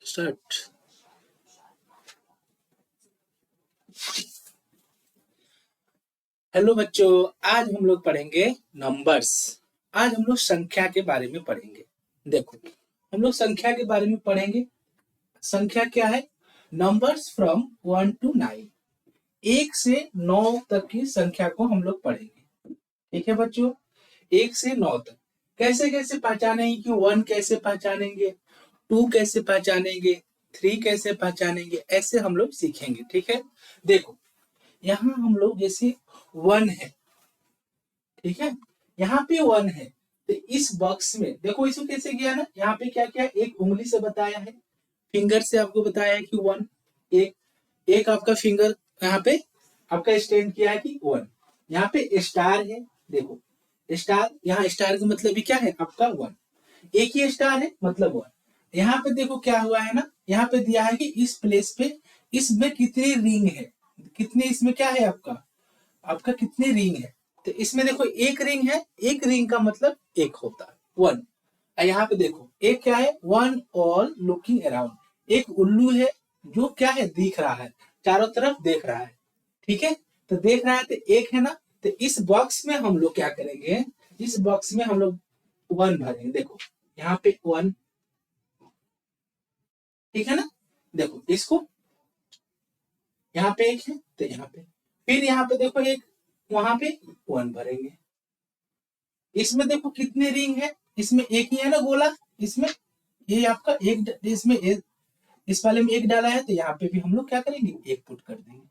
Start. Hello बच्चों, आज हम लोग पढ़ेंगे नंबर्स। आज हम लोग संख्या के बारे में पढ़ेंगे। देखो, हम लोग संख्या के बारे में पढ़ेंगे। संख्या क्या है? Numbers from 1 to 9। 1 से 9 तक की संख्या को हम लोग पढ़ेंगे। ठीक है बच्चों, 1 से 9 तक कैसे कैसे पहचानेंगे कि 1 कैसे पहचानेंगे, 2 कैसे पहचानेंगे, 3 कैसे पहचानेंगे, ऐसे हम लोग सीखेंगे। ठीक है, देखो यहाँ हम लोग जैसे 1 है, ठीक है, यहाँ पे 1 है, तो इस बॉक्स में देखो इसको कैसे किया ना, यहाँ पे क्या किया, एक उंगली से बताया है, फिंगर से आपको बताया है कि 1। एक एक आपका फिंगर यहाँ पे आपका स्टैंड किया है कि 1। यहाँ पे स्टार है, देखो स्टार, यहाँ स्टार का मतलब भी क्या है आपका 1। एक ही स्टार है मतलब 1। यहाँ पे देखो क्या हुआ है ना, यहाँ पे दिया है कि इस प्लेस पे इसमें कितनी रिंग है, कितने इसमें क्या है आपका आपका कितनी रिंग है। तो इसमें देखो एक रिंग है, एक रिंग का मतलब एक होता है 1। यहाँ पे देखो एक क्या है, 1 ऑल लुकिंग अराउंड, एक उल्लू है जो क्या है दिख रहा है, चारों तरफ देख रहा है। ठीक है, तो देख रहा है तो एक है ना, तो इस बॉक्स में हम लोग क्या करेंगे, इस बॉक्स में हम लोग 1 भरेंगे। देखो यहाँ पे 1, ठीक है ना, देखो इसको यहाँ पे एक है तो यहाँ पे, फिर यहाँ पे देखो एक, वहां पे 1 भरेंगे। इसमें देखो कितने रिंग है, इसमें एक ही है ना गोला, इसमें ये आपका एक, इसमें एक, इस वाले में एक डाला है तो यहाँ पे भी हम लोग क्या करेंगे, एक पुट कर देंगे।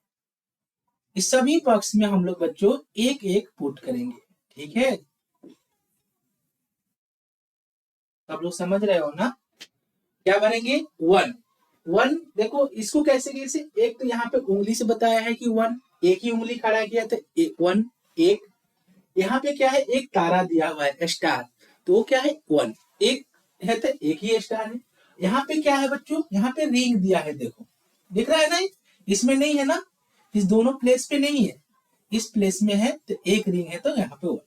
इस सभी बॉक्स में हम लोग बच्चों एक एक पुट करेंगे। ठीक है, सब लोग समझ रहे हो ना, क्या भरेंगे 1। 1 देखो इसको कैसे कैसे, एक तो यहाँ पे उंगली से बताया है कि 1, एक ही उंगली खड़ा किया तो 1 एक। यहाँ पे क्या है, एक तारा दिया हुआ है स्टार, तो वो क्या है 1, एक है तो एक ही स्टार है। यहाँ पे क्या है बच्चों, यहाँ पे रिंग दिया है, देखो दिख रहा है ना, इसमें नहीं है ना, इस दोनों प्लेस पे नहीं है, इस प्लेस में है तो एक रिंग है तो यहाँ पे 1।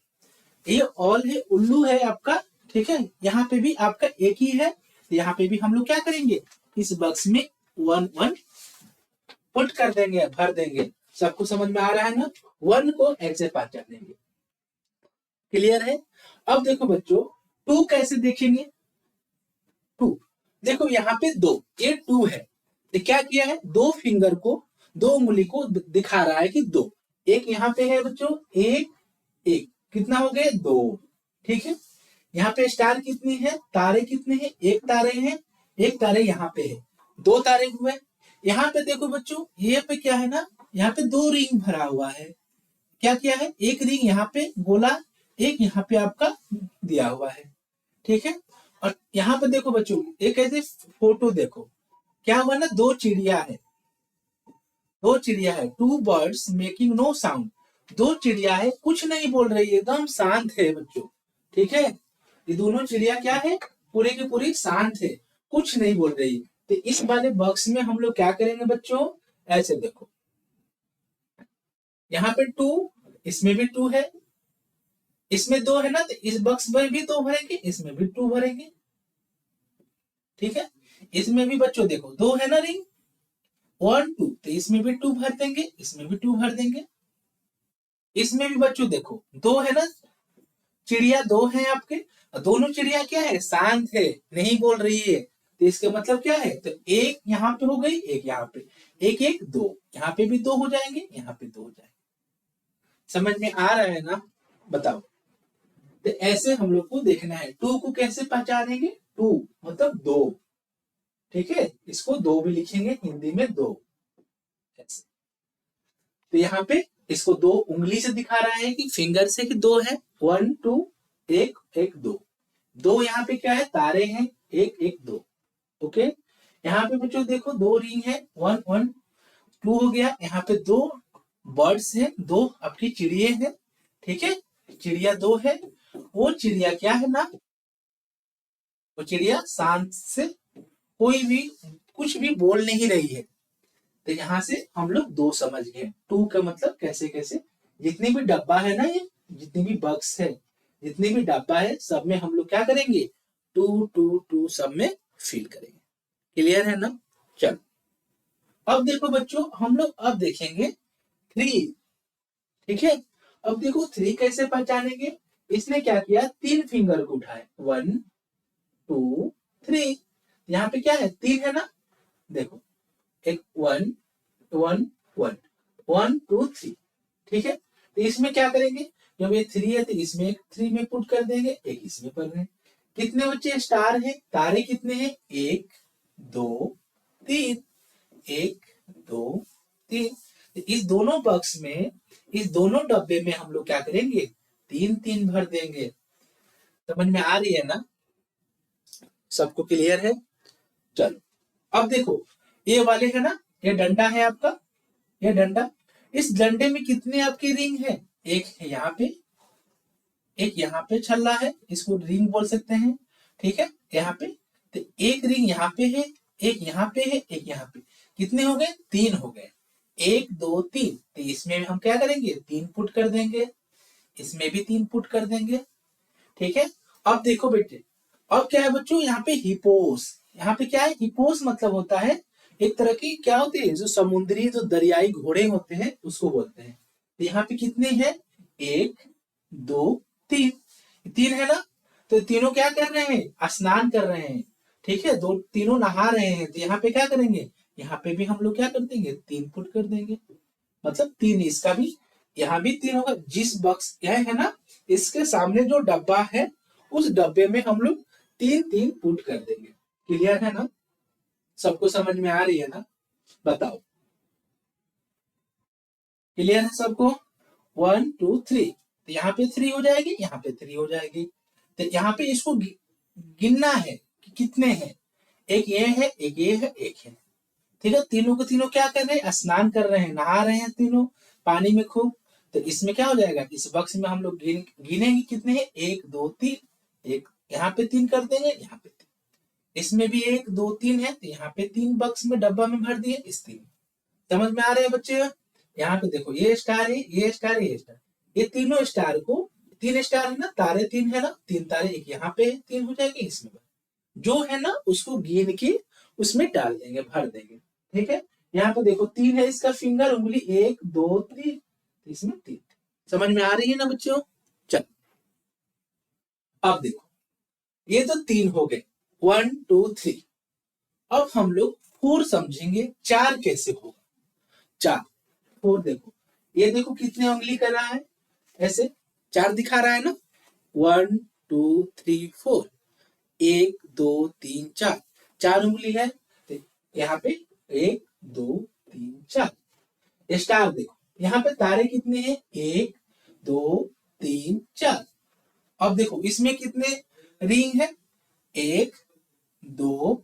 ये ऑल है, उल्लू है आपका। ठीक है, यहाँ पे भी आपका एक ही है, तो यहाँ पे भी हम लोग क्या करेंगे, इस बॉक्स में 1 1 पुट कर देंगे, भर देंगे। सबको समझ में आ रहा है ना, 1 को ऐसे पहचान देंगे। क्लियर है? अब देखो बच्चों 2 कैसे देखेंगे। 2 देखो यहाँ पे 2, ये 2 है, तो क्या किया है, दो फिंगर को, दो उंगली को दिखा रहा है कि 2। एक यहाँ पे है बच्चों, एक एक, कितना हो गए 2। ठीक है, यहाँ पे स्टार कितनी है, तारे कितने हैं, एक तारे हैं, एक तारे यहाँ पे है, 2 तारे हुए। यहाँ पे देखो बच्चों, ये पे क्या है ना, यहाँ पे 2 रिंग भरा हुआ है। क्या किया है, एक रिंग यहाँ पे गोला, एक यहाँ पे आपका दिया हुआ है। ठीक है, और यहाँ पे देखो बच्चों एक ऐसे फोटो देखो, क्या हुआ ना, 2 चिड़िया है, 2 चिड़िया है, 2 बर्ड्स मेकिंग नो साउंड, 2 चिड़िया है कुछ नहीं बोल रही है, एकदम शांत है बच्चों। ठीक है, ये दोनों चिड़िया क्या है, पूरी की पूरी शांत है, कुछ नहीं बोल रही। तो इस वाले बॉक्स में हम लोग क्या करेंगे बच्चों, ऐसे देखो यहाँ पे 2, इसमें भी 2 है, इसमें 2 है ना, तो इस बॉक्स में भी 2 भरेंगे, इसमें भी 2 भरेंगे। ठीक है, इसमें भी बच्चों देखो 2 है ना रिंग, 1 2, तो इसमें भी 2 भर देंगे, इसमें भी 2 भर देंगे। इसमें भी बच्चों देखो 2 है ना, चिड़िया 2 है आपके, दोनों चिड़िया क्या है, शांत है, नहीं बोल रही है, तो इसका मतलब क्या है, तो एक यहाँ पे हो गई, एक यहाँ पे, एक एक 2, यहाँ पे भी 2 हो जाएंगे, यहाँ पे 2 हो जाएंगे। समझ में आ रहा है ना, बताओ। तो ऐसे हम लोग को देखना है, 2 को कैसे पहचानेंगे, 2 मतलब 2। ठीक है, इसको 2 भी लिखेंगे हिंदी में 2 ऐसे। तो यहाँ पे इसको 2 उंगली से दिखा रहा है कि फिंगर से कि 2 है, 1 2, एक एक 2, 2 यहाँ पे क्या है, तारे हैं, एक एक 2। ओके, यहाँ पे बच्चों देखो 2 रिंग है, 1 1 2 हो गया। यहाँ पे 2 बर्ड्स है, 2 आपकी चिड़िया है। ठीक है, चिड़िया 2 है, वो चिड़िया क्या है ना, वो चिड़िया शांत से कोई भी कुछ भी बोल नहीं रही है। तो यहाँ से हम लोग 2 समझ गए, 2 का मतलब कैसे कैसे, जितनी भी डब्बा है ना, ये जितनी भी बक्स है, जितनी भी डब्बा है, सब में हम लोग क्या करेंगे, 2 2 2 सब में फिल करेंगे। क्लियर है ना? चलो अब देखो बच्चों, हम लोग अब देखेंगे 3। ठीक है, अब देखो 3 कैसे पहचानेंगे। इसने क्या किया, 3 फिंगर को उठाए, 1 2 3। यहाँ पे क्या है, 3 है ना। देखो एक 1 1 1 1 2 3। ठीक है, तो इसमें क्या करेंगे, जब ये 3 है तो इसमें एक 3 में पुट कर देंगे, एक इसमें कर रहे हैं। कितने बच्चे स्टार है, तारे कितने हैं, 1 2 3, 1 2 3। तो इस दोनों बॉक्स में, इस दोनों डब्बे में हम लोग क्या करेंगे, 3 3 भर देंगे। समझ में आ रही है ना, सबको क्लियर है? चलो अब देखो, ये वाले है ना, ये डंडा है आपका, ये डंडा, इस डंडे में कितने आपके रिंग है, एक है यहाँ पे, एक यहाँ पे छल्ला है, इसको रिंग बोल सकते हैं। ठीक है, यहाँ पे तो एक रिंग यहाँ पे है, एक यहाँ पे है, एक यहाँ पे, कितने हो गए, 3 हो गए, 1 2 3। तो इसमें हम क्या करेंगे, 3 पुट कर देंगे, इसमें भी 3 पुट कर देंगे। ठीक है, अब देखो बेटे, अब क्या है बच्चों, यहाँ पे हिपोस, यहाँ पे क्या है, हिपोस मतलब होता है एक तरह की, क्या होती है, जो समुद्री, जो दरियाई घोड़े होते हैं उसको बोलते हैं। तो यहाँ पे कितने हैं, 1 2 3, 3 है ना। तो तीनों क्या कर रहे हैं, स्नान कर रहे हैं। ठीक है, दो तीनों नहा रहे हैं, तो यहाँ पे क्या करेंगे, यहाँ पे भी हम लोग क्या कर देंगे, 3 पुट कर देंगे, मतलब 3, इसका भी, यहाँ भी 3 होगा। जिस बॉक्स यह है ना, इसके सामने जो डब्बा है, उस डब्बे में हम लोग 3 3 पुट कर देंगे। क्लियर है ना, सबको समझ में आ रही है ना, बताओ, क्लियर है सबको? 1 2 3, तो यहाँ पे 3 हो जाएगी, यहाँ पे 3 हो जाएगी। तो यहाँ पे इसको गिनना है कि कितने हैं, एक ये है, एक ये है, एक है। ठीक है, तीनों को तीनों क्या कर रहे हैं, स्नान कर रहे हैं, नहा रहे हैं तीनों पानी में खूब। तो इसमें क्या हो जाएगा, इस बक्स में हम लोग गिनेंगे कितने हैं, 1 2 3, एक यहाँ पे 3 कर देंगे, यहाँ पे 3, इसमें भी 1 2 3 है, तो यहाँ पे 3 बक्स में डब्बा में भर दिए, इस 3। समझ में आ रहे हैं बच्चे? यहाँ पे देखो, ये स्टार है, ये स्टार है, ये स्टार, ये तीनों स्टार को, 3 स्टार है ना, तारे 3 है ना, 3 तारे, एक यहाँ पे 3 हो जाएंगे, इसमें जो है ना उसको गिन के उसमें डाल देंगे, भर देंगे। ठीक है, यहाँ पे देखो 3 है, इसका फिंगर, उंगली, 1 2 3, इसमें 3। समझ में आ रही है ना बच्चों? चल अब देखो, ये तो 3 हो गए, 1 2 3। अब हम लोग 4 समझेंगे, 4 कैसे होगा, 4 4 देखो, ये देखो कितने उंगली कर रहा है, ऐसे 4 दिखा रहा है ना, 1 2 3 4, 1 2 3 4, 4 उंगली है। तो यहाँ पे 1 2 3 4, स्टार देखो, यहाँ पे तारे कितने हैं, 1 2 3 4। अब देखो इसमें कितने रिंग है, 1 2